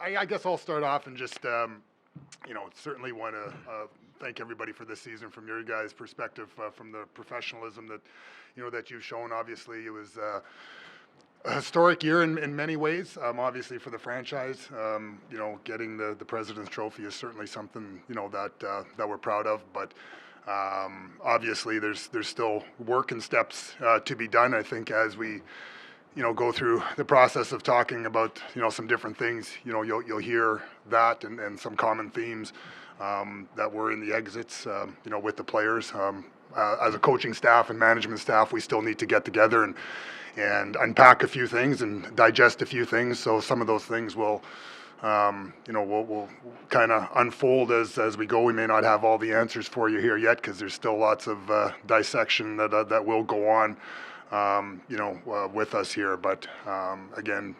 I guess I'll start off and just, certainly want to thank everybody for this season from your guys' perspective, from the professionalism that you've shown. Obviously, it was a historic year in many ways. Obviously, for the franchise, getting the President's Trophy is certainly something that we're proud of. But obviously, there's still work and steps to be done. I think as we go through the process of talking about, some different things, you'll hear that and some common themes that were in the exits, with the players. As a coaching staff and management staff, we still need to get together and unpack a few things and digest a few things. So some of those things will kind of unfold as we go. We may not have all the answers for you here yet because there's still lots of dissection that will go on. With us here, but again,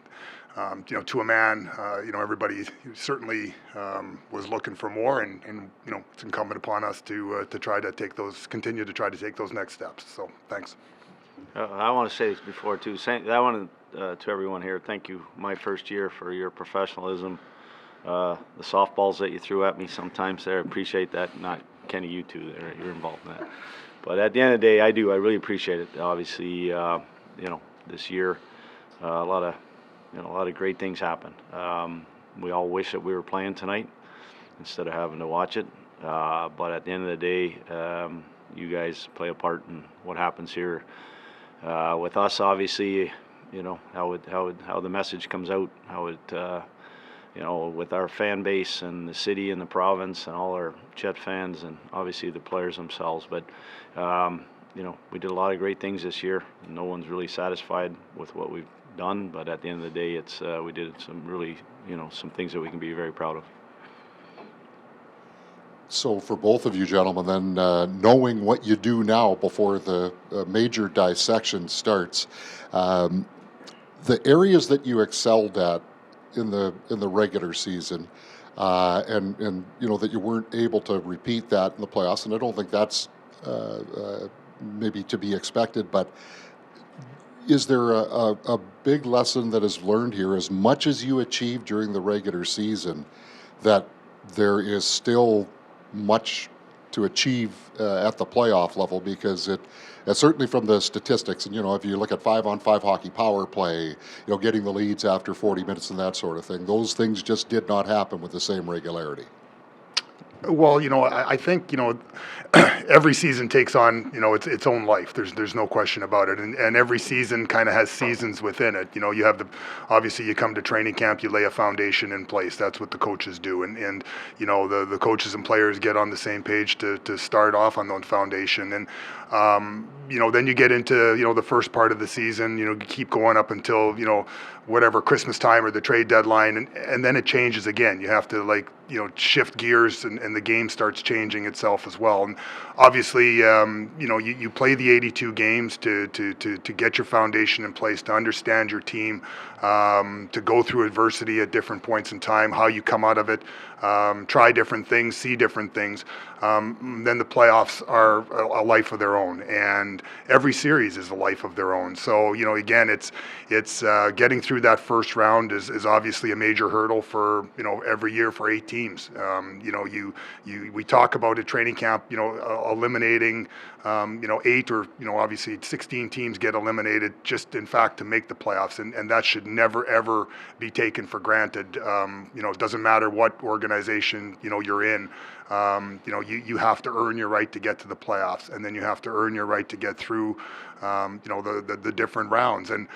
to a man, everybody certainly was looking for more, and it's incumbent upon us to continue to try to take those next steps. So, thanks. I want to say this before too. I want to everyone here, thank you. My first year for your professionalism, the softballs that you threw at me sometimes there, I appreciate that. Not Kenny, you too. You're involved in that. But at the end of the day, I really appreciate it. Obviously, this year, a lot of great things happened. We all wish that we were playing tonight instead of having to watch it. But at the end of the day, you guys play a part in what happens here. With us, obviously, how the message comes out, how it. With our fan base and the city and the province and all our Jet fans and obviously the players themselves. But, we did a lot of great things this year. No one's really satisfied with what we've done. But at the end of the day, we did some really, some things that we can be very proud of. So for both of you gentlemen, then, knowing what you do now before the major dissection starts, the areas that you excelled at in the regular season, and that you weren't able to repeat that in the playoffs, and I don't think that's maybe to be expected, but is there a big lesson that is learned here, as much as you achieved during the regular season, that there is still much to achieve at the playoff level? Because certainly from the statistics, and if you look at 5-on-5 hockey power play, getting the leads after 40 minutes and that sort of thing, those things just did not happen with the same regularity. Well, I think, every season takes on, its own life. There's no question about it. And every season kind of has seasons within it. You have obviously you come to training camp, you lay a foundation in place. That's what the coaches do. And the coaches and players get on the same page to start off on that foundation. And, then you get into, the first part of the season, you keep going up until, whatever Christmas time or the trade deadline. And then it changes again. You have to shift gears and the game starts changing itself as well. And obviously, you play the 82 games to get your foundation in place, to understand your team, to go through adversity at different points in time, how you come out of it, try different things, see different things. Then the playoffs are a life of their own, and every series is a life of their own. So, again, it's getting through that first round is obviously a major hurdle for, every year for 8 teams. We talk about at training camp, eliminating, 8 or, obviously 16 teams get eliminated just in fact to make the playoffs. And that should never, ever be taken for granted. It doesn't matter what organization, you're in. You have to earn your right to get to the playoffs, and then you have to earn your right to get through, the different rounds. And,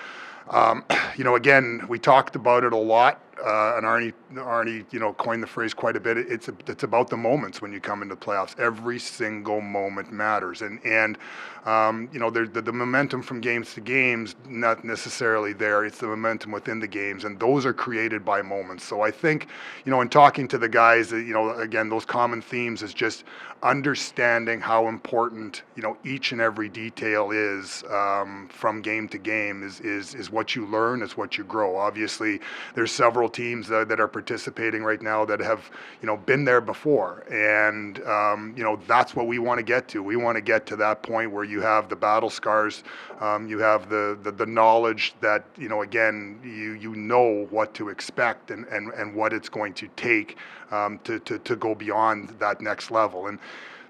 again, we talked about it a lot, and Arnie, coined the phrase quite a bit. It's about the moments when you come into playoffs. Every single moment matters, and the momentum from games to games not necessarily there. It's the momentum within the games, and those are created by moments. So I think, in talking to the guys, again, those common themes is just understanding how important, each and every detail is, from game to game is what you learn, is what you grow. Obviously, there's several several teams that are participating right now that have, been there before. And, that's what we want to get to. We want to get to that point where you have the battle scars, you have the knowledge that, again, you know what to expect and what it's going to take to go beyond that next level. And,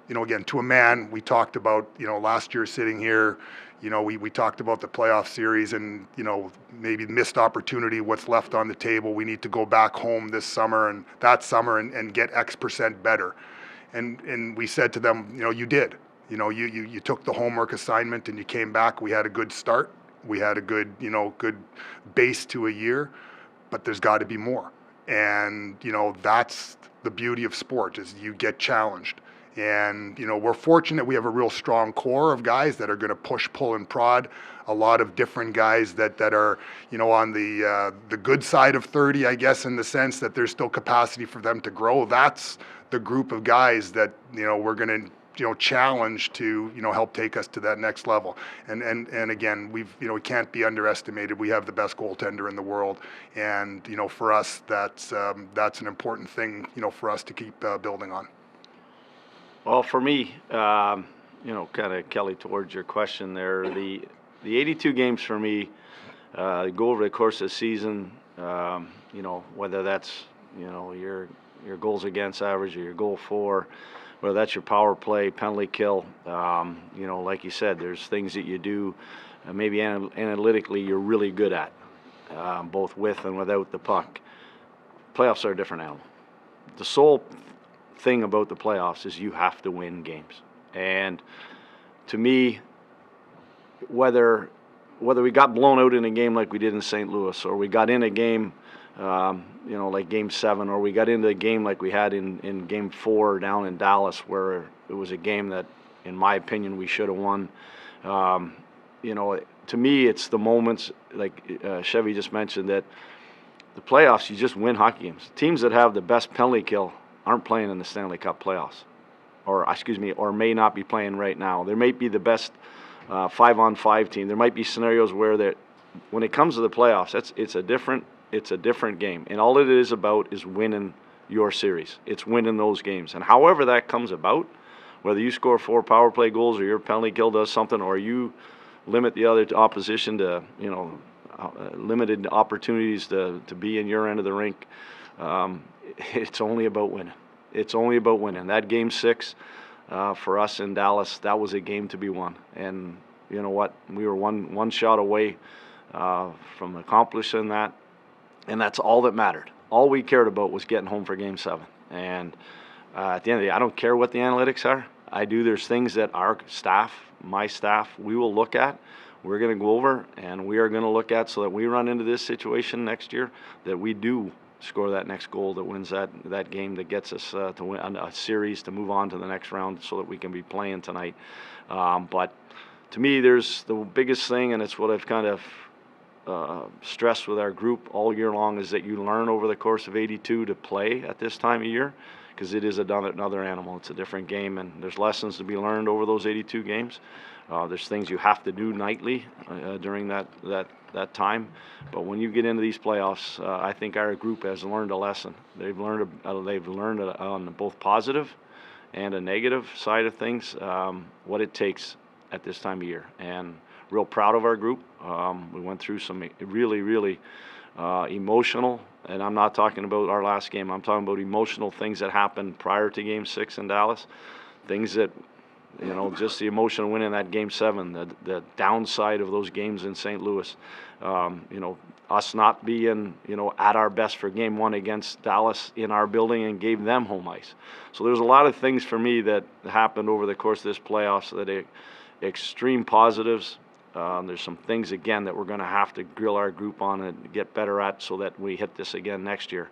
again, to a man, we talked about, last year sitting here, we talked about the playoff series and, maybe missed opportunity, what's left on the table. We need to go back home this summer and that summer and get X% better. And we said to them, you did. You took the homework assignment and you came back. We had a good start. We had a good, good base to a year, but there's got to be more. And, that's the beauty of sport is you get challenged. And, we're fortunate we have a real strong core of guys that are going to push, pull, and prod. A lot of different guys that are, on the good side of 30, I guess, in the sense that there's still capacity for them to grow. That's the group of guys that, we're going to, challenge to, help take us to that next level. And again, we can't be underestimated. We have the best goaltender in the world. And, for us, that's an important thing, for us to keep building on. Well, for me, kind of, Kelly, towards your question there, the 82 games for me, go over the course of the season, whether that's, your goals against average or your goal for, whether that's your power play, penalty kill, like you said, there's things that you do maybe analytically you're really good at, both with and without the puck. Playoffs are a different animal. The sole thing about the playoffs is you have to win games. And to me, whether we got blown out in a game like we did in St. Louis, or we got in a game, like Game 7, or we got into a game like we had in Game 4 down in Dallas, where it was a game that, in my opinion, we should have won. To me, it's the moments, like Chevy just mentioned, that the playoffs, you just win hockey games. Teams that have the best penalty kill aren't playing in the Stanley Cup playoffs, or may not be playing right now. There may be the best 5-on-5 team. There might be scenarios where that, when it comes to the playoffs, it's a different game, and all it is about is winning your series. It's winning those games, and however that comes about, whether you score 4 power play goals or your penalty kill does something, or you limit the other opposition to limited opportunities to be in your end of the rink. It's only about winning. It's only about winning. That Game 6 for us in Dallas, that was a game to be won. And you know what? We were one shot away from accomplishing that, and that's all that mattered. All we cared about was getting home for Game 7. And at the end of the day, I don't care what the analytics are. There's things that our staff, my staff, we will look at. We're going to go over, and we are going to look at so that we run into this situation next year, that we do score that next goal that wins that game, that gets us to win a series, to move on to the next round so that we can be playing tonight. But to me, there's the biggest thing, and it's what I've kind of stressed with our group all year long, is that you learn over the course of 82 to play at this time of year, because it is another animal. It's a different game, and there's lessons to be learned over those 82 games. There's things you have to do nightly during that time. But when you get into these playoffs, I think our group has learned a lesson. They've learned on both positive and a negative side of things what it takes at this time of year. And real proud of our group. We went through some really, really emotional, and I'm not talking about our last game. I'm talking about emotional things that happened prior to Game 6 in Dallas. Things that, just the emotion of winning that Game 7, the downside of those games in St. Louis, us not being, at our best for Game 1 against Dallas in our building and gave them home ice. So there's a lot of things for me that happened over the course of this playoffs that are extreme positives. There's some things, again, that we're going to have to grill our group on and get better at so that we hit this again next year,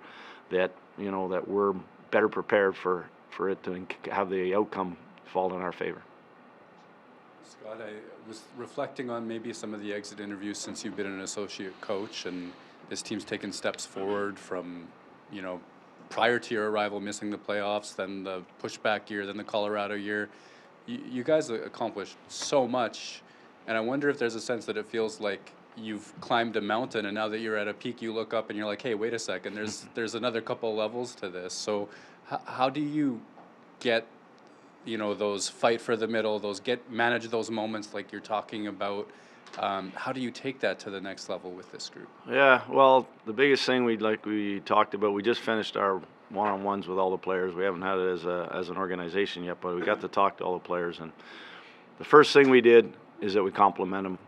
that we're better prepared for it to have the outcome fall in our favor. Scott, I was reflecting on maybe some of the exit interviews since you've been an associate coach, and this team's taken steps forward from, prior to your arrival, missing the playoffs, then the pushback year, then the Colorado year. You guys accomplished so much, and I wonder if there's a sense that it feels like you've climbed a mountain, and now that you're at a peak, you look up and you're like, hey, wait a second, there's another couple levels to this. So how do you get, those fight for the middle, manage those moments like you're talking about? How do you take that to the next level with this group? Yeah, well, the biggest thing we talked about, we just finished our one-on-ones with all the players. We haven't had it as an organization yet, but we got to talk to all the players. And the first thing we did is that we complimented them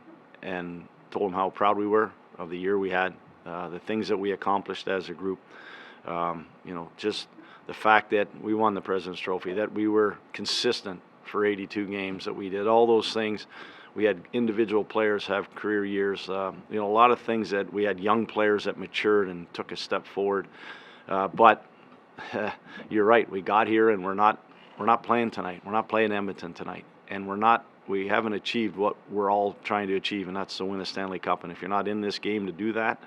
and told them how proud we were of the year we had, the things that we accomplished as a group. Just the fact that we won the President's Trophy, that we were consistent for 82 games, that we did all those things. We had individual players have career years. A lot of things that we had young players that matured and took a step forward. But you're right. We got here and we're not playing tonight. We're not playing Edmonton tonight, and we haven't achieved what we're all trying to achieve, and that's to win a Stanley Cup. And if you're not in this game to do that,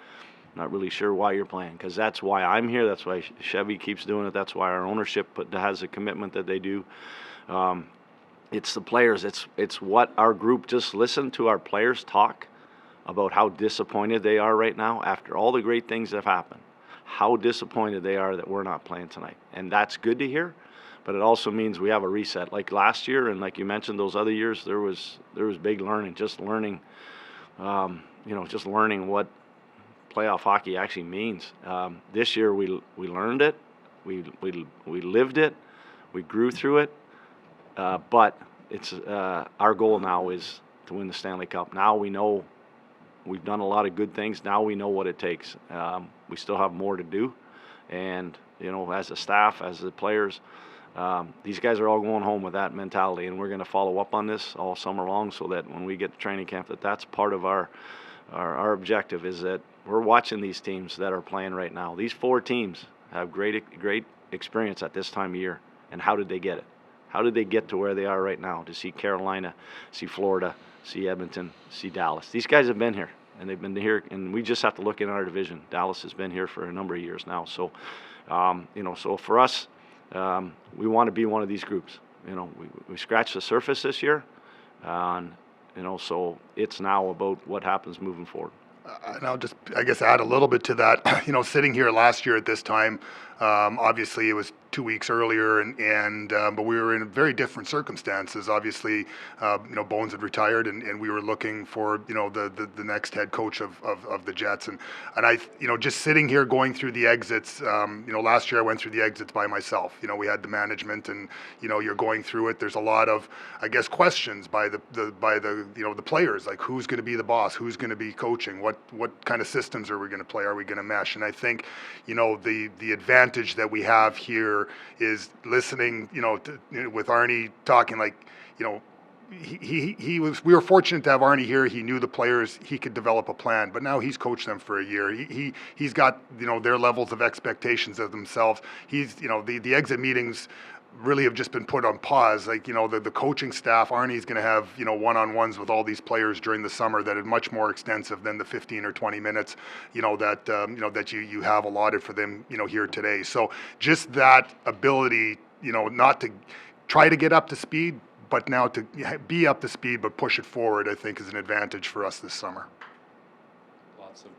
I'm not really sure why you're playing, because that's why I'm here. That's why Chevy keeps doing it. That's why our ownership has a commitment that they do. It's the players. It's what our group, just listen to our players talk about how disappointed they are right now after all the great things that have happened, how disappointed they are that we're not playing tonight. And that's good to hear, but it also means we have a reset. Like last year, and like you mentioned, those other years, there was big learning, just learning what playoff hockey actually means. This year we learned it, we lived it, we grew through it. But it's our goal now is to win the Stanley Cup. Now we know we've done a lot of good things. Now we know what it takes. We still have more to do, and as a staff, as the players, these guys are all going home with that mentality, and we're going to follow up on this all summer long, so that when we get to training camp, that's part of our objective. Is that we're watching these teams that are playing right now. These 4 teams have great experience at this time of year, and how did they get it? How did they get to where they are right now? To see Carolina, see Florida, see Edmonton, see Dallas. These guys have been here, and they've been here, and we just have to look in our division. Dallas has been here for a number of years now. So, so for us, we want to be one of these groups. We scratched the surface this year, and so it's now about what happens moving forward. And I'll just, I guess, add a little bit to that. Sitting here last year at this time, obviously it was 2 weeks earlier, but we were in very different circumstances. Obviously, Bones had retired, and we were looking for the next head coach of the Jets, and I just sitting here going through the exits. Last year I went through the exits by myself. We had the management, and you're going through it. There's a lot of, I guess, questions by the players, like who's going to be the boss, who's going to be coaching, what kind of systems are we going to play, are we going to mesh? And I think the advantage that we have here is listening, with Arnie talking, like, we were fortunate to have Arnie here. He knew the players, he could develop a plan, but now he's coached them for a year. He's got, their levels of expectations of themselves. He's, the exit meetings really have just been put on pause. Like, the coaching staff, Arnie's going to have, one-on-ones with all these players during the summer that are much more extensive than the 15 or 20 minutes, that you have allotted for them, here today. So just that ability, not to try to get up to speed, but now to be up to speed, but push it forward, I think is an advantage for us this summer. Lots of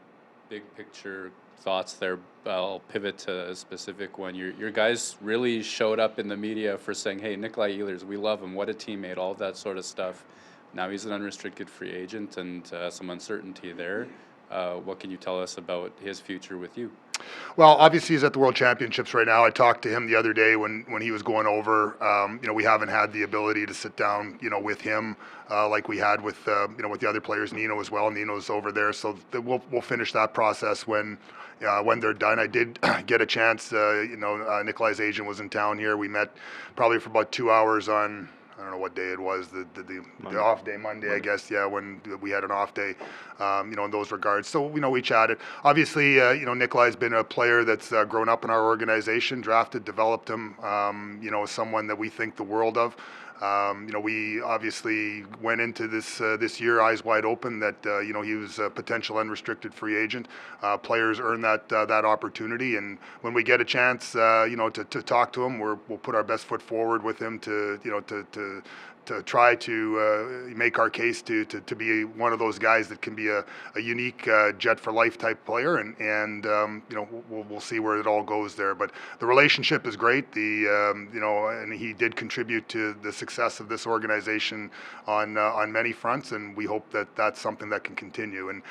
big picture thoughts there. I'll pivot to a specific one. Your guys really showed up in the media for saying, hey, Nikolaj Ehlers, we love him, what a teammate, all of that sort of stuff. Now he's an unrestricted free agent, and some uncertainty there. What can you tell us about his future with you? Well, obviously he's at the World Championships right now. I talked to him the other day when he was going over. We haven't had the ability to sit down, with him like we had with with the other players, Nino as well. Nino's over there, so we'll finish that process when they're done. I did get a chance. Nikolaj's agent was in town here. We met probably for about 2 hours on, I don't know what day it was, the off day, Monday, I guess, when we had an off day, in those regards. So, we chatted. Obviously, Nikolaj's been a player that's grown up in our organization, drafted, developed him, someone that we think the world of. We obviously went into this year eyes wide open that he was a potential unrestricted free agent. Players earn that opportunity, and when we get a chance, to talk to him, we'll put our best foot forward with him to to try to make our case to be one of those guys that can be a unique Jet for life type player, and we'll see where it all goes there. But the relationship is great. And he did contribute to the success of this organization on many fronts, and we hope that that's something that can continue. And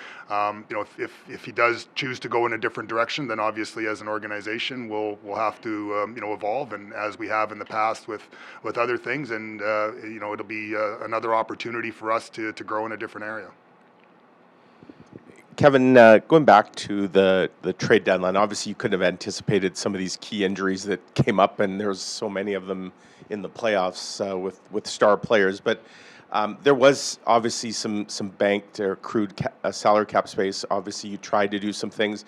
if he does choose to go in a different direction, then obviously as an organization we'll have to evolve, and as we have in the past with other things, and it'll be another opportunity for us to grow in a different area. Kevin, going back to the trade deadline, obviously you couldn't have anticipated some of these key injuries that came up, and there's so many of them in the playoffs with star players. But there was obviously some banked or accrued salary cap space. Obviously, you tried to do some things.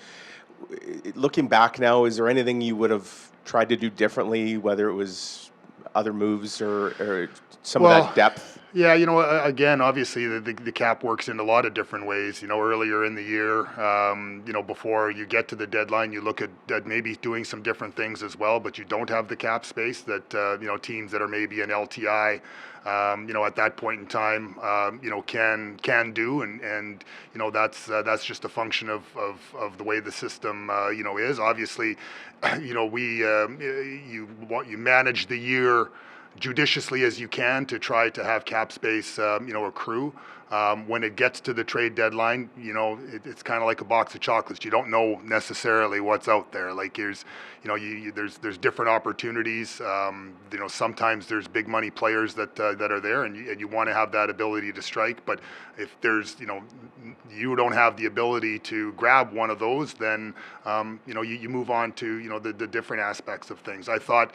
Looking back now, is there anything you would have tried to do differently, whether it was other moves or some of that depth? Yeah, again, obviously the cap works in a lot of different ways. Earlier in the year, before you get to the deadline, you look at maybe doing some different things as well, but you don't have the cap space that, teams that are maybe an LTI, at that point in time, can do, and that's just a function of the way the system, is. Obviously, you manage the year judiciously as you can to try to have cap space, accrue. When it gets to the trade deadline, it's kind of like a box of chocolates. You don't know necessarily what's out there. Like there's different opportunities. Sometimes there's big money players that are there, and you want to have that ability to strike. But if there's, you don't have the ability to grab one of those, then you move on to the different aspects of things. I thought,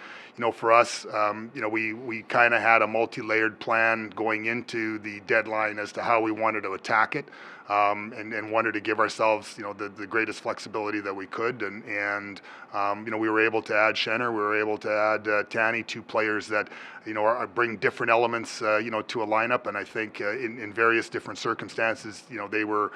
for us, we kind of had a multi-layered plan going into the deadline as to how we wanted to attack it, and wanted to give ourselves the greatest flexibility that we could, and we were able to add Schenner, we were able to add Tanny, two players that bring different elements to a lineup, and I think in various different circumstances they were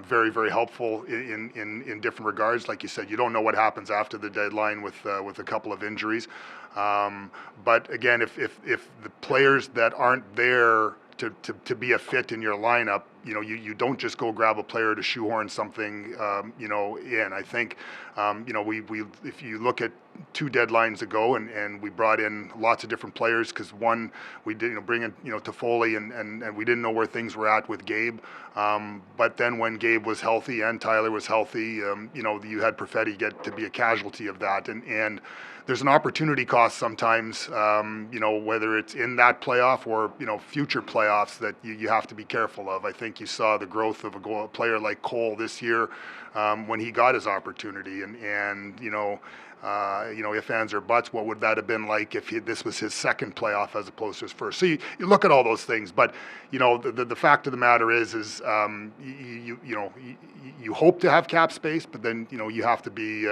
very, very helpful in different regards. Like you said, you don't know what happens after the deadline with a couple of injuries, but again, if the players that aren't there to be a fit in your lineup, you don't just go grab a player to shoehorn something, in. I think, we if you look at 2 deadlines ago, and we brought in lots of different players, because one, we did bring in Toffoli, and we didn't know where things were at with Gabe, but then when Gabe was healthy and Tyler was healthy, you had Perfetti get to be a casualty of that, and there's an opportunity cost sometimes, whether it's in that playoff or future playoffs, that you have to be careful of. I think you saw the growth of a player like Cole this year, when he got his opportunity, and if ands or buts, what would that have been like if this was his second playoff as opposed to his first? So you look at all those things, but the fact of the matter is you hope to have cap space, but then you have to be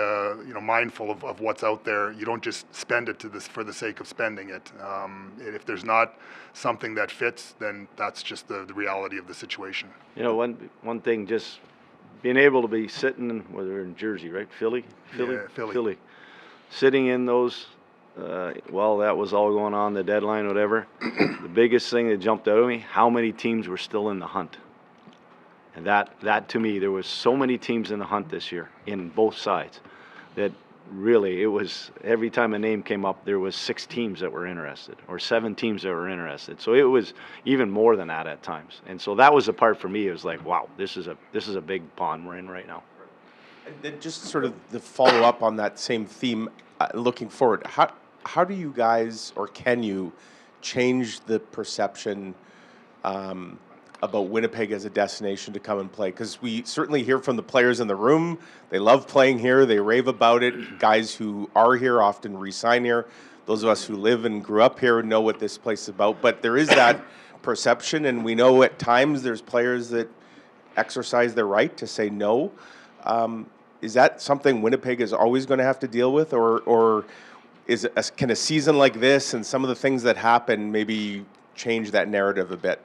mindful of what's out there. You don't just spend it for the sake of spending it. If there's not something that fits, then that's just the reality of the situation. One thing, just being able to be sitting, whether in Jersey, right, Philly, sitting in those, while that was all going on, the deadline, whatever, the biggest thing that jumped out at me, how many teams were still in the hunt. And that to me, there was so many teams in the hunt this year, in both sides, that really, it was, every time a name came up, there was 6 teams that were interested, or 7 teams that were interested. So it was even more than that at times. And so that was the part for me. It was like, wow, this is a big pond we're in right now. And then just sort of the follow up on that same theme, looking forward, how do you guys, or can you, change the perception about Winnipeg as a destination to come and play? Because we certainly hear from the players in the room, they love playing here, they rave about it. Guys who are here often re-sign here. Those of us who live and grew up here know what this place is about. But there is that perception, and we know at times there's players that exercise their right to say no. Is that something Winnipeg is always going to have to deal with, or can a season like this and some of the things that happen maybe change that narrative a bit?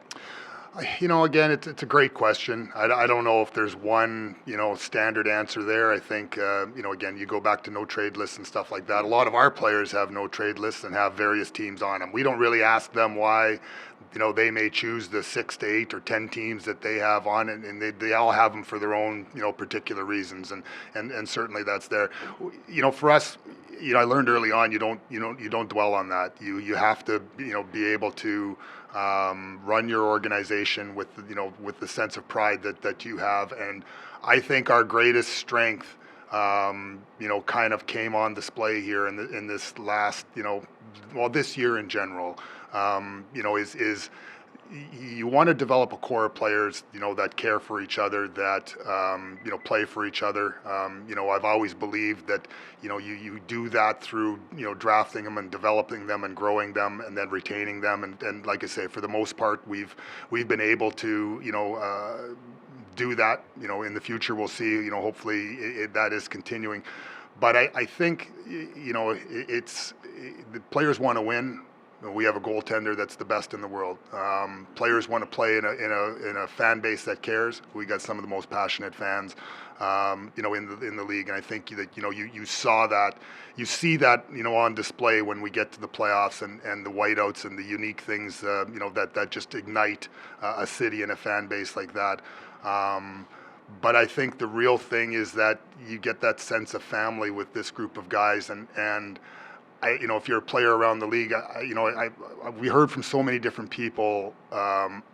Again, it's a great question. I don't know if there's one, standard answer there. I think, again, you go back to no trade lists and stuff like that. A lot of our players have no trade lists and have various teams on them. We don't really ask them why, they may choose the 6 to 8 or 10 teams that they have on it, and they all have them for their own, particular reasons, and certainly that's there. For us, I learned early on, you don't dwell on that. You have to, be able to run your organization with the sense of pride that you have. And I think our greatest strength, kind of came on display here in this last, this year in general. Is you want to develop a core of players, that care for each other, that, play for each other. I've always believed that, you do that through, drafting them and developing them and growing them and then retaining them. And like I say, for the most part, we've been able to, do that. In the future, we'll see, hopefully that is continuing. But I think, it's the players want to win. We have a goaltender that's the best in the world. Players want to play in a fan base that cares. We got some of the most passionate fans, in the league, and I think that you saw that, you see that on display when we get to the playoffs and the whiteouts and the unique things that just ignite a city and a fan base like that. But I think the real thing is that you get that sense of family with this group of guys, and if you're a player around the league, we heard from so many different people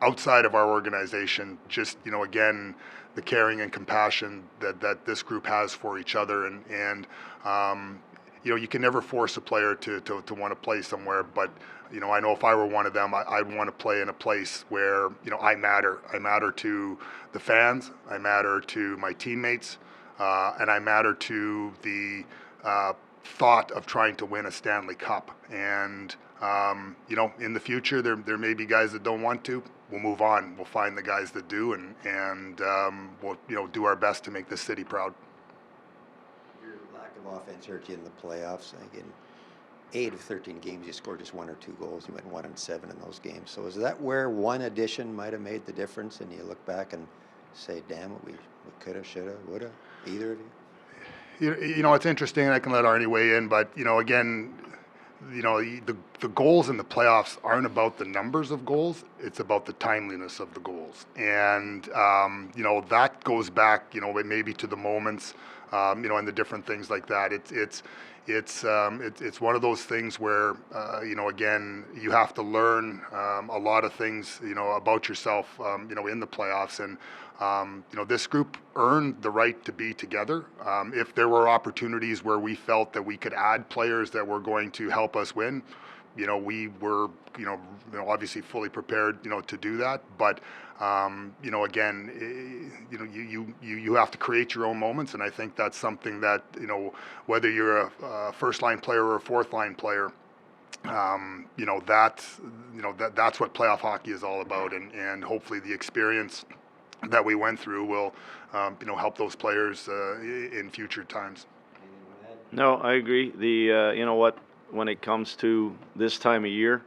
outside of our organization, just, again, the caring and compassion that this group has for each other. And you can never force a player to want to play somewhere, but, I know if I were one of them, I'd want to play in a place where, I matter. I matter to the fans, I matter to my teammates, and I matter to the thought of trying to win a Stanley Cup. And in the future there may be guys that don't want to. We'll move on. We'll find the guys that do, and we'll do our best to make this city proud. Your lack of offense hurt you in the playoffs. I think in 8 of 13 games you scored just 1 or 2 goals. You went 1-7 in those games. So is that where one addition might have made the difference, and you look back and say, damn it, we coulda, shoulda, woulda, either of you? It's interesting, and I can let Arnie weigh in, but, again, the goals in the playoffs aren't about the numbers of goals, it's about the timeliness of the goals. And, that goes back, maybe to the moments, and the different things like that. It's one of those things where, again, you have to learn a lot of things, about yourself, in the playoffs. And, this group earned the right to be together. If there were opportunities where we felt that we could add players that were going to help us win, we were, obviously fully prepared, to do that. But, again, you have to create your own moments, and I think that's something that, whether you're a first line player or a fourth line player, that's what playoff hockey is all about, and hopefully the experience that we went through will, help those players in future times. No, I agree. The when it comes to this time of year,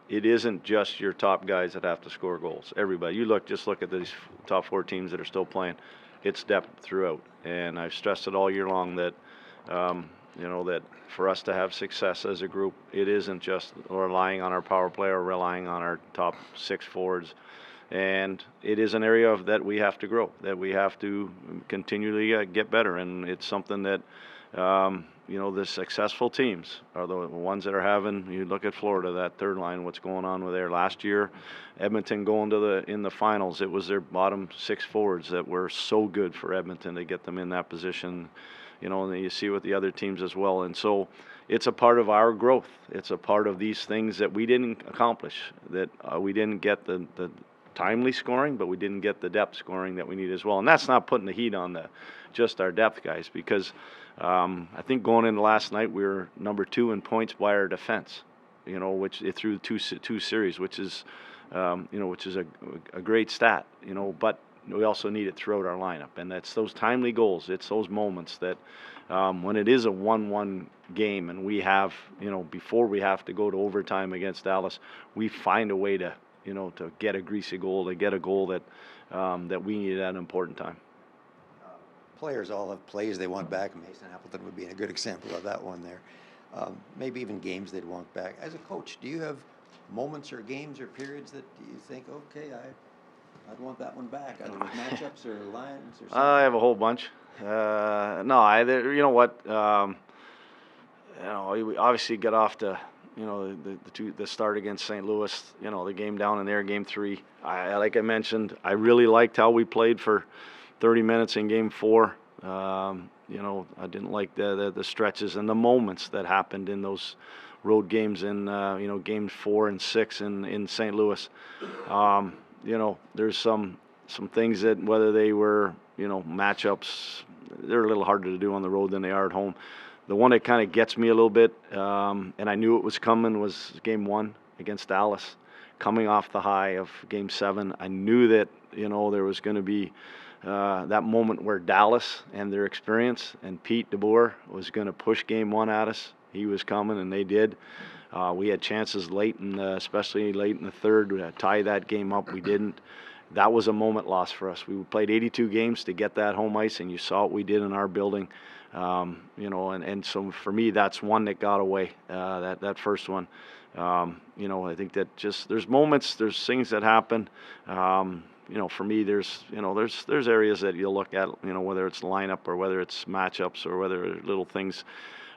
it isn't just your top guys that have to score goals. Everybody, just look at these top 4 teams that are still playing. It's depth throughout, and I've stressed it all year long that that for us to have success as a group, it isn't just relying on our power play or relying on our top 6 forwards. And it is an area that we have to grow, that we have to continually get better. And it's something that, the successful teams are the ones that are having, you look at Florida, that third line, what's going on with there. Last year, Edmonton going in the finals, it was their bottom 6 forwards that were so good for Edmonton to get them in that position, and then you see with the other teams as well. And so it's a part of our growth. It's a part of these things that we didn't accomplish, that we didn't get the timely scoring, but we didn't get the depth scoring that we need as well. And that's not putting the heat on just our depth guys, because I think going into last night we were number 2 in points by our defense, which through two series, which is a great stat, but we also need it throughout our lineup. And that's those timely goals. It's those moments that when it is a 1-1 game and we have, before we have to go to overtime against Dallas, we find a way to to get a greasy goal, to get a goal that that we needed at an important time. Players all have plays they want back. Mason Appleton would be a good example of that one there. Maybe even games they'd want back. As a coach, do you have moments or games or periods that you think, okay, I'd want that one back? I don't know, matchups or lines or something? I have a whole bunch. You know what? We obviously got off to, the start against St. Louis. The game down in there, Game 3. Like I mentioned, I really liked how we played for 30 minutes in Game 4. I didn't like the stretches and the moments that happened in those road games in Games 4 and 6 in St. Louis. There's some things that, whether they were matchups, they're a little harder to do on the road than they are at home. The one that kind of gets me a little bit, and I knew it was coming, was Game 1 against Dallas. Coming off the high of Game 7, I knew that there was going to be that moment where Dallas and their experience and Pete DeBoer was going to push Game 1 at us. He was coming, and they did. We had chances late, especially late in the third, to tie that game up. We didn't. That was a moment lost for us. We played 82 games to get that home ice, and you saw what we did in our building. And so for me, that's one that got away. That first one. I think that just there's moments, there's things that happen. For me, there's areas that you'll look at, whether it's lineup or whether it's matchups or whether it's little things.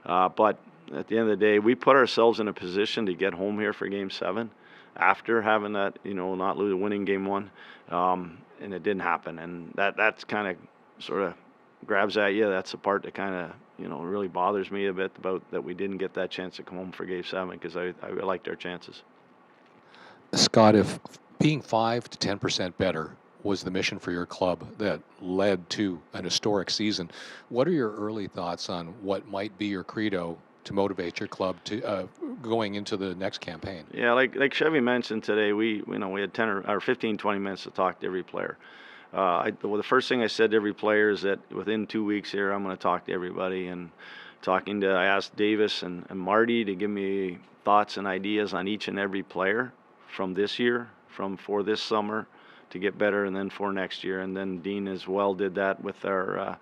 But at the end of the day, we put ourselves in a position to get home here for Game 7 after having that, not winning Game 1, and it didn't happen. And that's kind of sort of grabs at you. That's the part that kind of, really bothers me a bit about that we didn't get that chance to come home for Game 7, because I liked our chances. Scott, if being 5 to 10% better was the mission for your club that led to an historic season, what are your early thoughts on what might be your credo to motivate your club to going into the next campaign? Yeah, like Chevy mentioned today, we had 10 or 15, 20 minutes to talk to every player. The first thing I said to every player is that within 2 weeks here, I'm going to talk to everybody. And I asked Davis and Marty to give me thoughts and ideas on each and every player from this year, for this summer to get better, and then for next year. And then Dean as well did that with our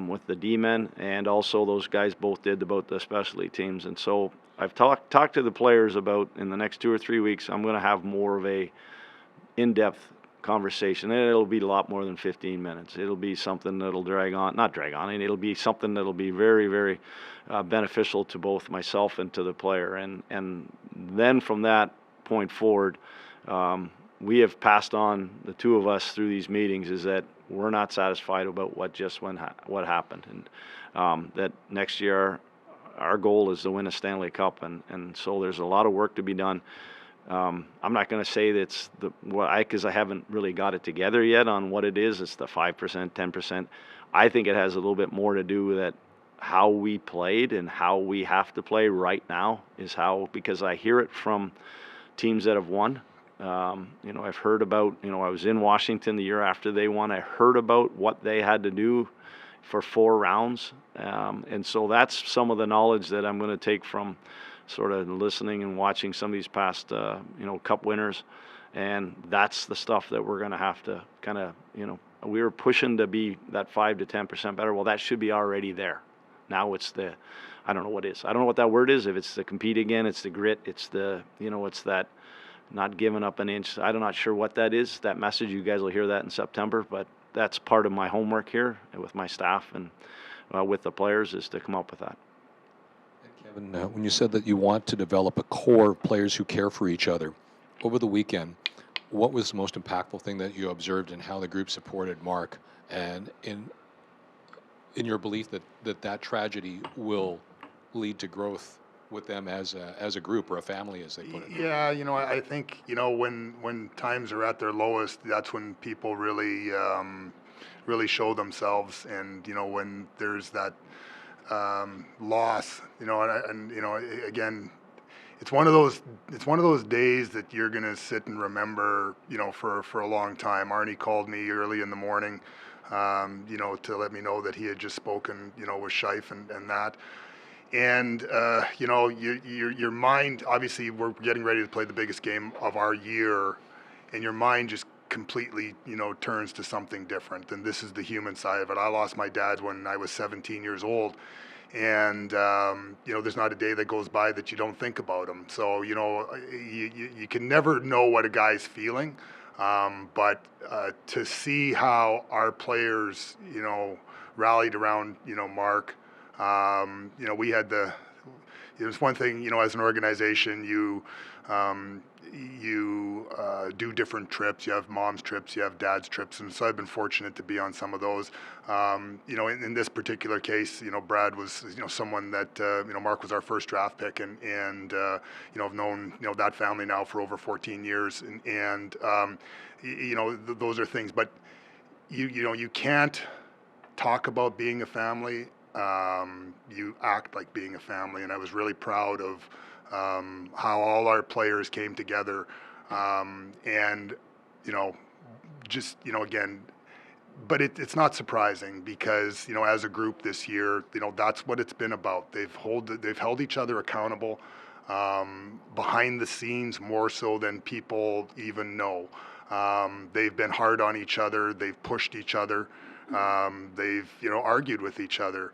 with the D-men, and also those guys both did about the specialty teams. And so I've talked to the players about, in the next 2 or 3 weeks, I'm going to have more of a in-depth conversation, and it'll be a lot more than 15 minutes. It'll be something that'll and it'll be something that'll be very, very beneficial to both myself and to the player. And then from that point forward, we have passed on, the two of us, through these meetings, is that we're not satisfied about what happened, and that next year our goal is to win a Stanley Cup, and so there's a lot of work to be done. I'm not going to say that's because I haven't really got it together yet on what it is. It's the 5%, 10%. I think it has a little bit more to do with that, how we played and how we have to play right now because I hear it from teams that have won. I've heard about, I was in Washington the year after they won. I heard about what they had to do for 4 rounds. And so that's some of the knowledge that I'm going to take from sort of listening and watching some of these past, Cup winners. And that's the stuff that we're going to have to kind of, we were pushing to be that 5 to 10% better. Well, that should be already there. Now it's I don't know what is. I don't know what that word is. If it's the compete again, it's the grit, it's it's that not giving up an inch. I'm not sure what that is, that message. You guys will hear that in September, but that's part of my homework here with my staff and with the players, is to come up with that. And Kevin, when you said that you want to develop a core of players who care for each other, over the weekend, what was the most impactful thing that you observed in how the group supported Mark, and in your belief that tragedy will lead to growth with them as a group or a family, as they put it? Yeah, I think, when times are at their lowest, that's when people really really show themselves. And when there's that loss, again, it's one of those days that you're gonna sit and remember, for a long time. Arnie called me early in the morning, to let me know that he had just spoken, with Scheif and that. And you know, your mind, obviously we're getting ready to play the biggest game of our year, and your mind just completely, you know, turns to something different. And this is the human side of it. I lost my dad when I was 17 years old, and you know, there's not a day that goes by that you don't think about him. So you know, you can never know what a guy's feeling, but to see how our players, you know, rallied around, you know, Mark. You know, we had it was one thing, you know, as an organization, you do different trips. You have mom's trips, you have dad's trips, and so I've been fortunate to be on some of those. You know, in this particular case, you know, Brad was, you know, someone that, you know, Mark was our first draft pick, and you know, I've known, you know, that family now for over 14 years, and you know, those are things, but you know, you can't talk about being a family. You act like being a family, and I was really proud of how all our players came together, and you know, just, you know, again, but it's not surprising because, you know, as a group this year, you know, that's what it's been about. They've held each other accountable behind the scenes more so than people even know. They've been hard on each other. They've pushed each other. They've, you know, argued with each other.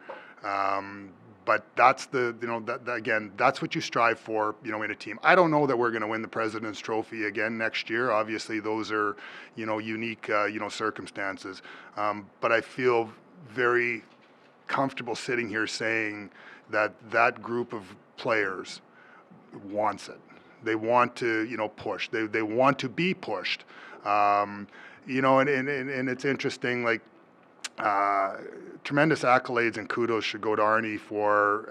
But that's you know, again, that's what you strive for, you know, in a team. I don't know that we're going to win the President's Trophy again next year. Obviously, those are, you know, unique, you know, circumstances. But I feel very comfortable sitting here saying that that group of players wants it. They want to, you know, push. They want to be pushed. You know, and it's interesting, like, tremendous accolades and kudos should go to Arnie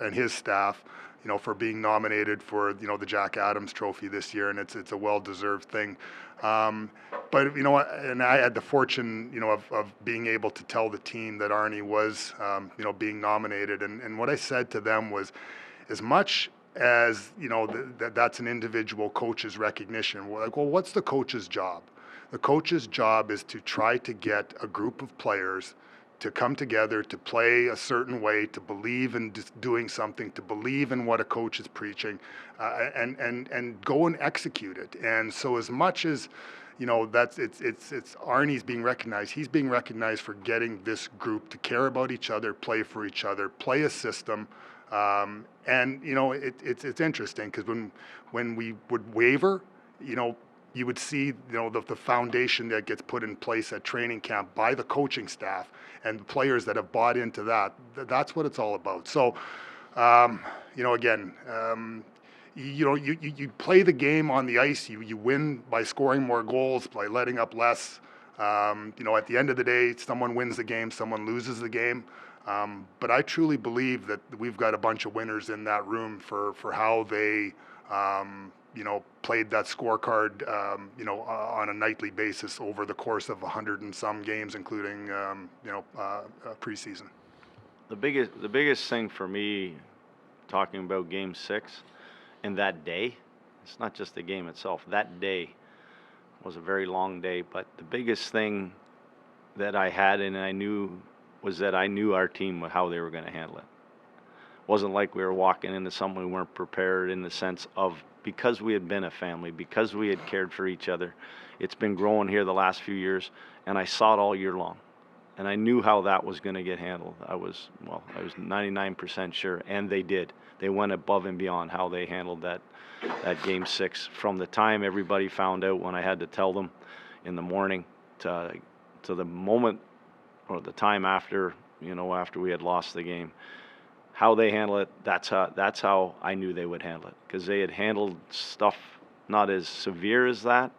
and his staff, you know, for being nominated for, you know, the Jack Adams Trophy this year, and it's a well-deserved thing. But you know, and I had the fortune, you know, of being able to tell the team that Arnie was, you know, being nominated, and what I said to them was, as much as, you know, that's an individual coach's recognition. We're like, well, what's the coach's job? The coach's job is to try to get a group of players to come together, to play a certain way, to believe in doing something, to believe in what a coach is preaching, and go and execute it. And so, as much as, you know, that's it's Arnie's being recognized. He's being recognized for getting this group to care about each other, play for each other, play a system. And you know, it's interesting because when we would waver, you know, you would see, you know, the foundation that gets put in place at training camp by the coaching staff and the players that have bought into that. That's what it's all about. So, you know, again, you know, you play the game on the ice. You win by scoring more goals, by letting up less. You know, at the end of the day, someone wins the game, someone loses the game. But I truly believe that we've got a bunch of winners in that room for how they, you know, played that scorecard, you know, on a nightly basis over the course of 100 and some games, including, you know, preseason. The biggest thing for me, talking about Game 6, and that day, it's not just the game itself. That day was a very long day, but the biggest thing that I had and I knew was that I knew our team, how they were going to handle it. It wasn't like we were walking into something we weren't prepared, in the sense of, because we had been a family, because we had cared for each other. It's been growing here the last few years, and I saw it all year long. And I knew how that was going to get handled. I was 99% sure, and they did. They went above and beyond how they handled that Game 6. From the time everybody found out, when I had to tell them in the morning, to the moment, or the time after, you know, after we had lost the game, how they handle it, that's how I knew they would handle it, because they had handled stuff not as severe as that,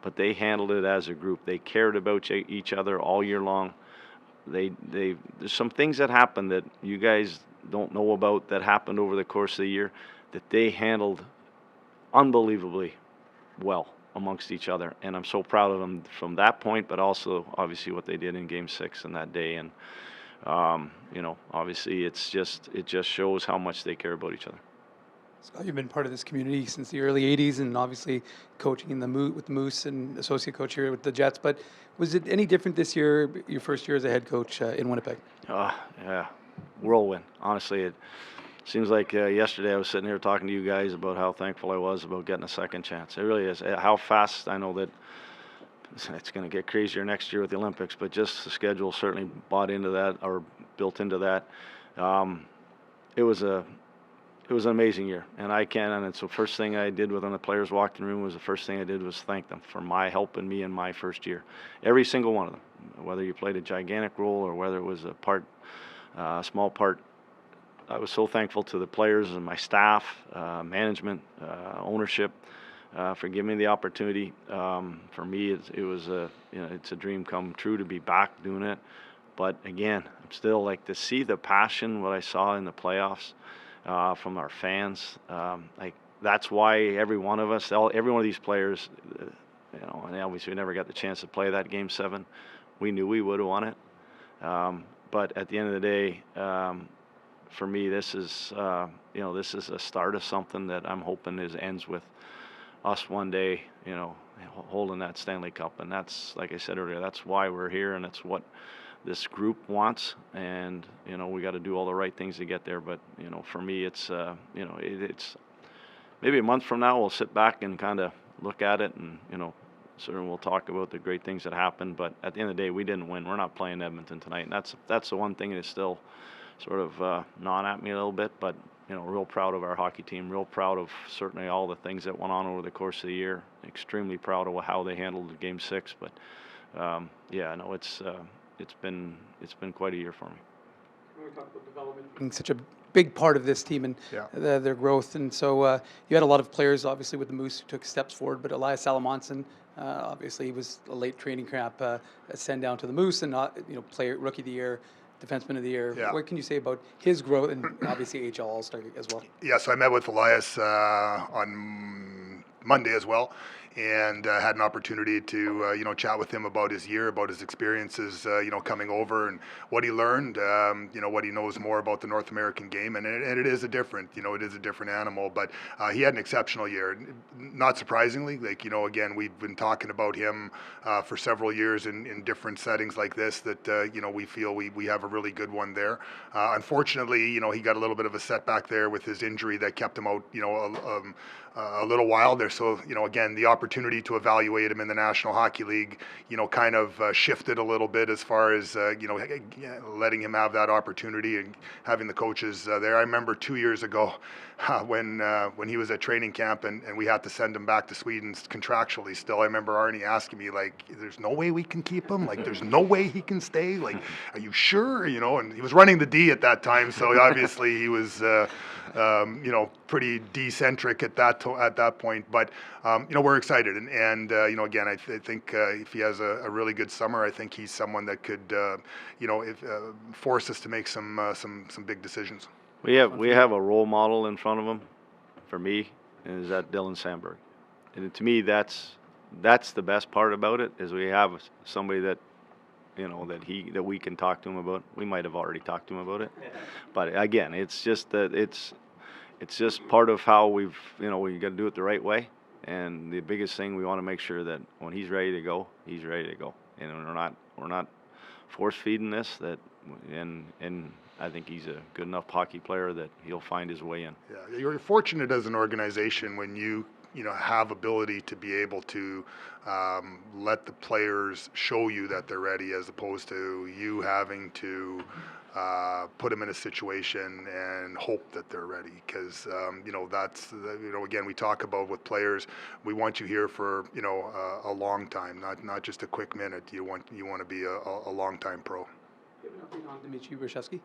but they handled it as a group. They cared about each other all year long. There's some things that happened that you guys don't know about that happened over the course of the year that they handled unbelievably well amongst each other, and I'm so proud of them from that point, but also obviously what they did in Game 6 and that day. And you know, obviously it just shows how much they care about each other. Scott, you've been part of this community since the early 80s, and obviously coaching in with the Moose and associate coach here with the Jets. But was it any different this year, your first year as a head coach in Winnipeg? Yeah, whirlwind. Honestly, seems like yesterday I was sitting here talking to you guys about how thankful I was about getting a second chance. It really is. How fast, I know that it's going to get crazier next year with the Olympics, but just the schedule certainly bought into that or built into that. It was an amazing year, and and so first thing I did when the players walked in the room was the first thing I did was thank them for helping me in my first year. Every single one of them, whether you played a gigantic role or whether it was a small part. I was so thankful to the players and my staff, management, ownership, for giving me the opportunity. For me, it's a dream come true to be back doing it. But again, I'm still to see the passion what I saw in the playoffs from our fans. That's why every one of us, every one of these players, and obviously we never got the chance to play that Game 7. We knew we would have won it. But at the end of the day, for me, this is a start of something that I'm hoping ends with us one day, holding that Stanley Cup. And that's, like I said earlier, that's why we're here, and that's what this group wants. And we got to do all the right things to get there. But for me, it's it's maybe a month from now we'll sit back and kind of look at it, and certainly we'll talk about the great things that happened. But at the end of the day, we didn't win. We're not playing Edmonton tonight, and that's the one thing that is still sort of gnawing at me a little bit. But real proud of our hockey team, real proud of certainly all the things that went on over the course of the year. Extremely proud of how they handled Game 6. But it's been quite a year for me. When we talk about development being such a big part of this team and their growth, and so you had a lot of players obviously with the Moose who took steps forward, but Elias Salamonson, obviously he was a late training camp send down to the Moose, and player rookie of the year, defenseman of the year. Yeah. What can you say about his growth, and obviously AHL All-Star as well? Yeah, so I met with Elias on Monday as well, and had an opportunity to chat with him about his year, about his experiences, coming over, and what he learned, what he knows more about the North American game, and it is a different animal. But he had an exceptional year. Not surprisingly, again, we've been talking about him for several years in different settings like this. That we feel we have a really good one there. Unfortunately, he got a little bit of a setback there with his injury that kept him out, a little while there. So, again, the opportunity to evaluate him in the National Hockey League, kind of shifted a little bit as far as, letting him have that opportunity and having the coaches there. I remember 2 years ago when he was at training camp and we had to send him back to Sweden contractually still. I remember Arnie asking me, there's no way we can keep him? There's no way he can stay? Are you sure? And he was running the D at that time, so obviously he was, pretty D-centric at that point. But, we're excited. And again, I think if he has a really good summer, I think he's someone that could, force us to make some big decisions. We have a role model in front of him, for me, is that Dylan Sandberg. And to me, that's the best part about it, is we have somebody that, that we can talk to him about. We might have already talked to him about it, but again, it's just that it's just part of how we got to do it the right way. And the biggest thing, we want to make sure that when he's ready to go, he's ready to go. And we're not force feeding this. And I think he's a good enough hockey player that he'll find his way in. Yeah, you're fortunate as an organization when you have ability to be able to let the players show you that they're ready, as opposed to you having to put them in a situation and hope that they're ready. Because that's again, we talk about with players, we want you here for a long time, not just a quick minute. You want to be a long time pro. Do you have an update on Dmitry Brzezinski?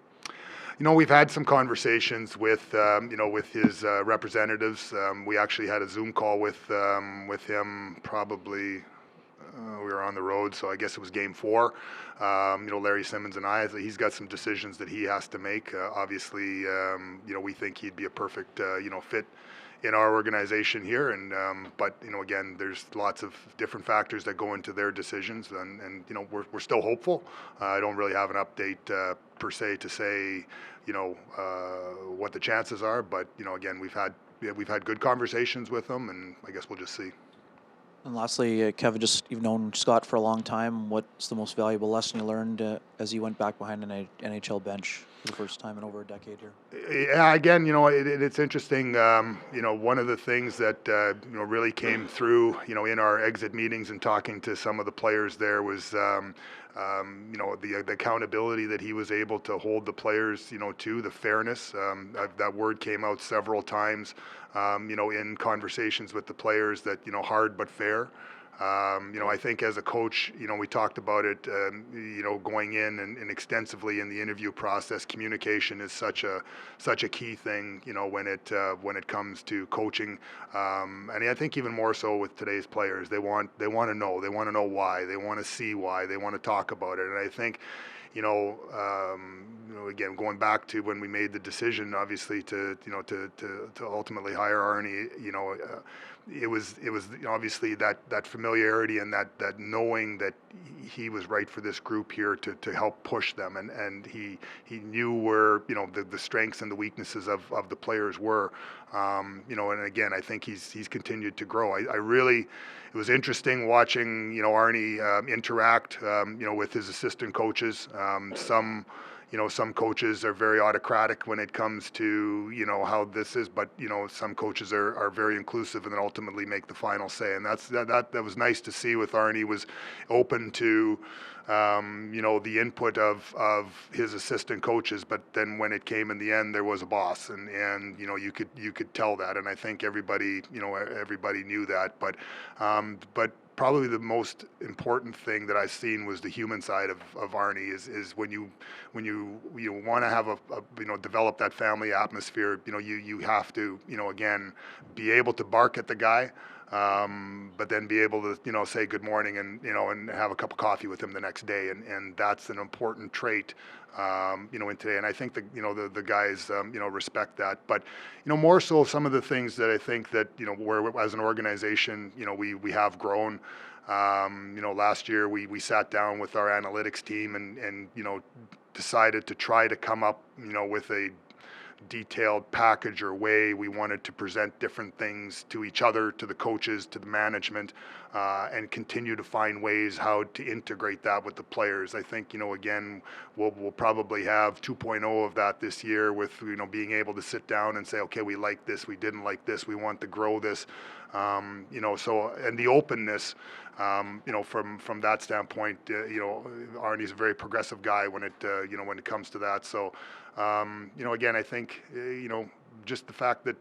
We've had some conversations with his representatives. We actually had a Zoom call with him probably. We were on the road, so I guess it was Game 4. Larry Simmons and I, he's got some decisions that he has to make. Obviously, we think he'd be a perfect, fit in our organization here. And but again, there's lots of different factors that go into their decisions, and we're still hopeful. I don't really have an update per se to say what the chances are, but again, we've had good conversations with them, and I guess we'll just see. And lastly, Kevin, just you've known Scott for a long time. What's the most valuable lesson you learned as you went back behind an NHL bench for the first time in over a decade here? Yeah, again, it's interesting. One of the things that really came through, in our exit meetings and talking to some of the players there was, the accountability that he was able to hold the players, to the fairness. That word came out several times, in conversations with the players that, hard but fair. I think as a coach, we talked about it, going in and extensively in the interview process. Communication is such a key thing, when it comes to coaching, and I think even more so with today's players. They want to know why, they want to see why, they want to talk about it, and I think. Again, going back to when we made the decision, obviously to ultimately hire Arnie, it was obviously that familiarity and that knowing that he was right for this group here to help push them, and he knew where the strengths and the weaknesses of the players were, and again, I think he's continued to grow. It was interesting watching Arnie interact with his assistant coaches. Some coaches are very autocratic when it comes to how this is, but some coaches are very inclusive and then ultimately make the final say, and that was nice to see. With Arnie, was open to the input of his assistant coaches, but then when it came in the end, there was a boss, and you could tell that, and I think everybody knew that, but probably the most important thing that I've seen was the human side of Arnie. Is when you want to have develop that family atmosphere, you have to again be able to bark at the guy, but then be able to say good morning and have a cup of coffee with him the next day, and that's an important trait in today, and I think the guys respect that, but more so some of the things that I think that where as an organization we have grown. Last year we sat down with our analytics team and decided to try to come up with a detailed package or way we wanted to present different things to each other, to the coaches, to the management, and continue to find ways how to integrate that with the players. I think again we'll probably have 2.0 of that this year, with being able to sit down and say, okay, we like this, we didn't like this, we want to grow this, so, and the openness, from that standpoint, Arnie's a very progressive guy when it comes to that. So, again, I think, just the fact that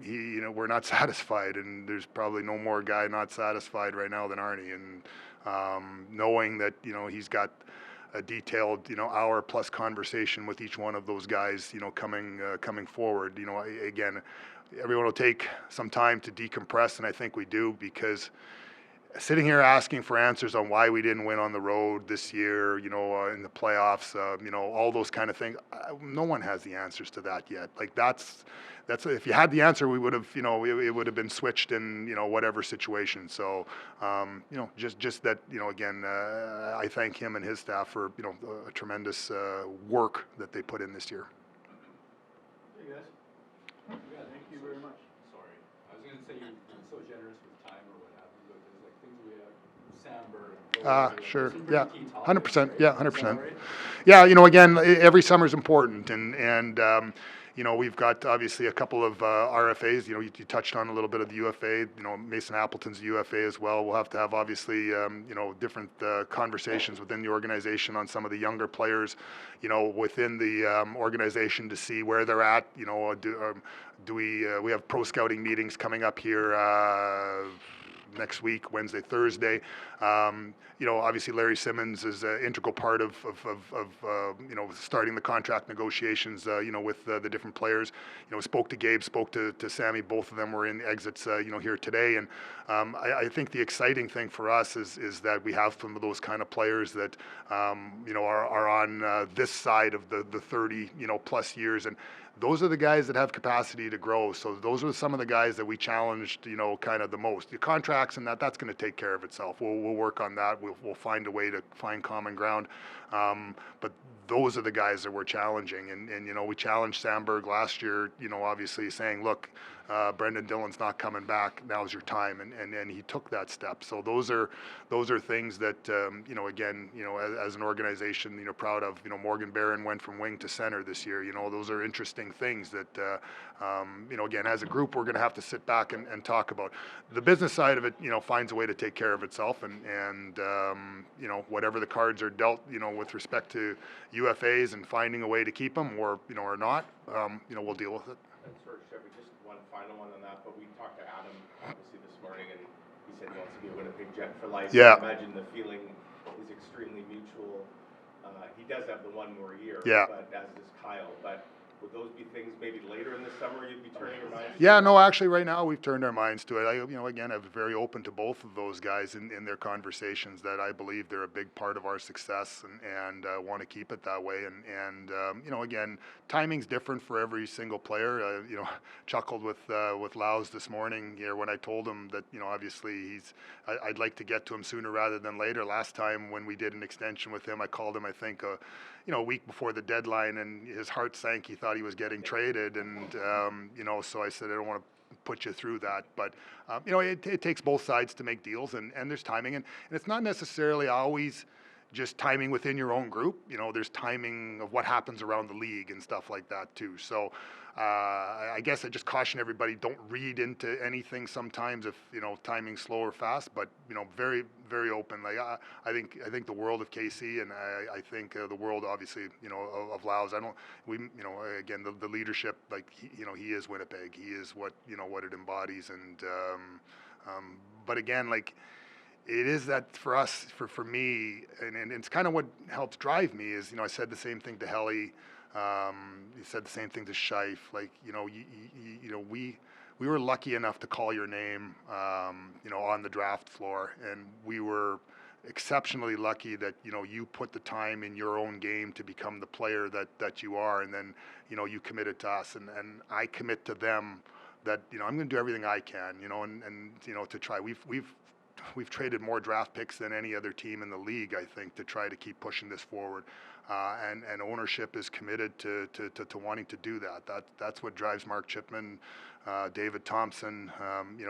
we're not satisfied, and there's probably no more guy not satisfied right now than Arnie, and knowing that, he's got a detailed, hour plus conversation with each one of those guys, coming forward. Again, everyone will take some time to decompress, and I think we do, because sitting here asking for answers on why we didn't win on the road this year, in the playoffs, all those kind of things, no one has the answers to that yet. Like that's if you had the answer, we would have, it would have been switched in, whatever situation. So, just that, again, I thank him and his staff for, a tremendous work that they put in this year. Hey guys. Yeah, thank you very much. Sorry, I was going to say you've been so generous with time or what have you, but there's like things we have, Samber. Sure. Yeah. 100%. Yeah. 100%. Yeah. Again, every summer is important, and we've got obviously a couple of RFAs. You touched on a little bit of the UFA. Mason Appleton's UFA as well. We'll have to have obviously different conversations within the organization on some of the younger players, within the organization, to see where they're at. Do we have pro scouting meetings coming up here next week, Wednesday, Thursday. Obviously Larry Simmons is an integral part of starting the contract negotiations, with the different players. Spoke to Gabe, spoke to Sammy. Both of them were in exits, here today. And I think the exciting thing for us is that we have some of those kind of players that, are on this side of the 30, plus years. And those are the guys that have capacity to grow. So those are some of the guys that we challenged, kind of the most. The contracts and that's going to take care of itself. We'll work on that. We'll find a way to find common ground. But those are the guys that we're challenging. And we challenged Sandberg last year, obviously saying, look, Brendan Dillon's not coming back. Now's your time. And he took that step. So those are things that, again, as an organization, proud of. Morgan Barron went from wing to center this year. Those are interesting things that, again, as a group, we're going to have to sit back and talk about. The business side of it, finds a way to take care of itself. And whatever the cards are dealt, with respect to UFAs and finding a way to keep them or not, we'll deal with it. And sort of, Chevy, just one final one on that, but we talked to Adam, obviously, this morning, and he said he wants to be a Winnipeg Jet for life. Yeah. I imagine the feeling is extremely mutual. He does have the one more year, Yeah. but as does Kyle. But would those be things maybe later in the summer you'd be turning your mind to? Yeah, no, actually, right now we've turned our minds to it. Again, I'm very open to both of those guys in their conversations. That I believe they're a big part of our success, and want to keep it that way. And again, timing's different for every single player. Chuckled with Laus this morning here when I told him that obviously I'd like to get to him sooner rather than later. Last time when we did an extension with him, I called him, I think, a week before the deadline, and his heart sank. He thought he was getting traded, and so I said, I don't want to put you through that, but it takes both sides to make deals, and there's timing, and it's not necessarily always just timing within your own group. There's timing of what happens around the league and stuff like that too. So I guess I just caution everybody, don't read into anything sometimes if timing's slow or fast, but very, very open. Like I think the world of KC, and I think the world obviously of Laus. Again, the leadership, like he is Winnipeg. He is what it embodies, and but again, like, it is that for us, for me, and it's kind of what helps drive me is, I said the same thing to Helly, he said the same thing to Scheif, like, we were lucky enough to call your name, on the draft floor, and we were exceptionally lucky that, you put the time in your own game to become the player that you are, and then, you committed to us, and I commit to them that, I'm going to do everything I can, and to try. We've traded more draft picks than any other team in the league, I think, to try to keep pushing this forward. And ownership is committed to wanting to do that. That's what drives Mark Chipman, David Thompson.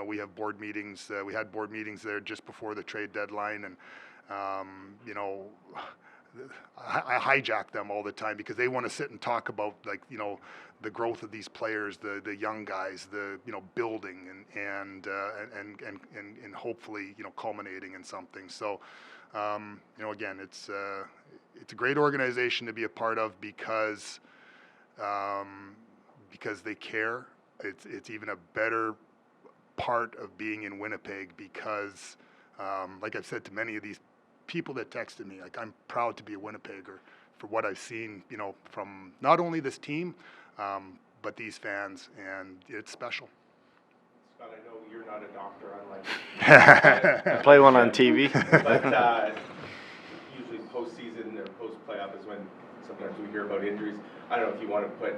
We have board meetings. We had board meetings there just before the trade deadline, and I hijack them all the time because they want to sit and talk about, like, the growth of these players, the young guys, the building and hopefully culminating in something. So again, it's a great organization to be a part of because they care. It's even a better part of being in Winnipeg because, like I've said to many of these people that texted me, like, I'm proud to be a Winnipegger for what I've seen, from not only this team, but these fans, and it's special. Scott, I know you're not a doctor, unlike Play one on TV. but usually postseason or post-playoff is when sometimes we hear about injuries. I don't know if you want to put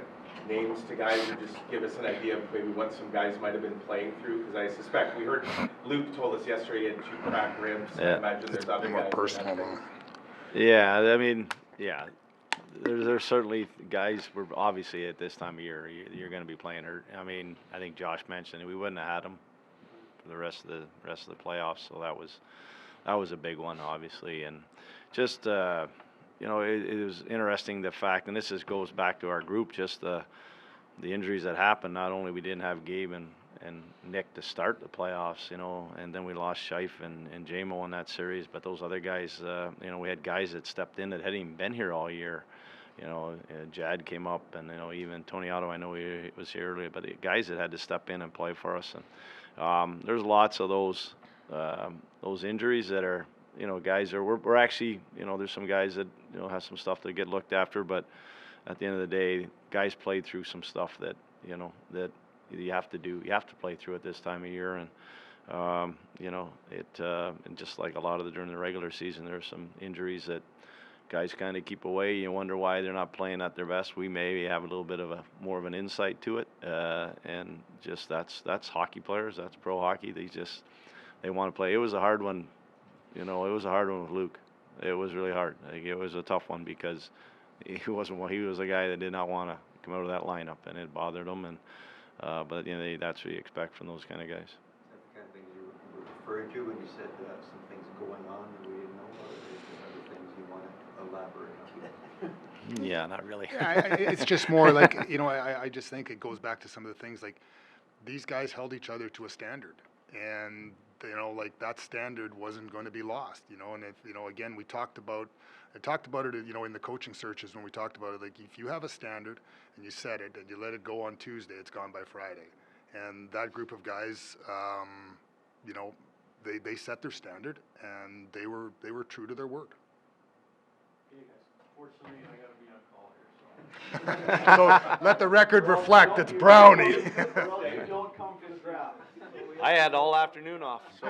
names to guys or just give us an idea of maybe what some guys might have been playing through, because I suspect we heard Luke told us yesterday he had 2 cracked ribs. Yeah. I imagine there's other More guys. personal. Yeah, I mean, yeah. There's certainly guys. We're obviously at this time of year, you're going to be playing hurt. I mean, I think Josh mentioned we wouldn't have had him for the rest of the playoffs, so that was a big one, obviously, and just it was interesting, the fact, and this goes back to our group, just the injuries that happened. Not only we didn't have Gabe and Nick to start the playoffs, and then we lost Scheif and JMO in that series, but those other guys, we had guys that stepped in that hadn't even been here all year. Jad came up, and even Tony Otto, I know he was here earlier, but the guys that had to step in and play for us, and there's lots of those injuries that are, guys are, we're actually, there's some guys that have some stuff that get looked after, but at the end of the day, guys played through some stuff that that you have to play through at this time of year, and and just like a lot of during the regular season, there's some injuries that guys kind of keep away. You wonder why they're not playing at their best. We maybe have a little bit of more of an insight to it, and just that's hockey players. That's pro hockey. They want to play. It was a hard one, it was a hard one with Luke. It was really hard. Like, it was a tough one because he was a guy that did not want to come out of that lineup, and it bothered him. And but at the end of the day, that's what you expect from those kind of guys. Is that the kind of things you were referring to when you said some things going on that we didn't know about? Or is there other things you want to elaborate on? Yeah, not really. It's just more like, I just think it goes back to some of the things like these guys held each other to a standard, and like that standard wasn't going to be lost, and if, again, I talked about it, in the coaching searches when we talked about it, like if you have a standard and you set it and you let it go on Tuesday, it's gone by Friday. And that group of guys, they set their standard and they were true to their word. Fortunately, I got to be on call here, so. So let the record reflect, it's Brownie. Well, you don't come to the draft. I had all afternoon off, so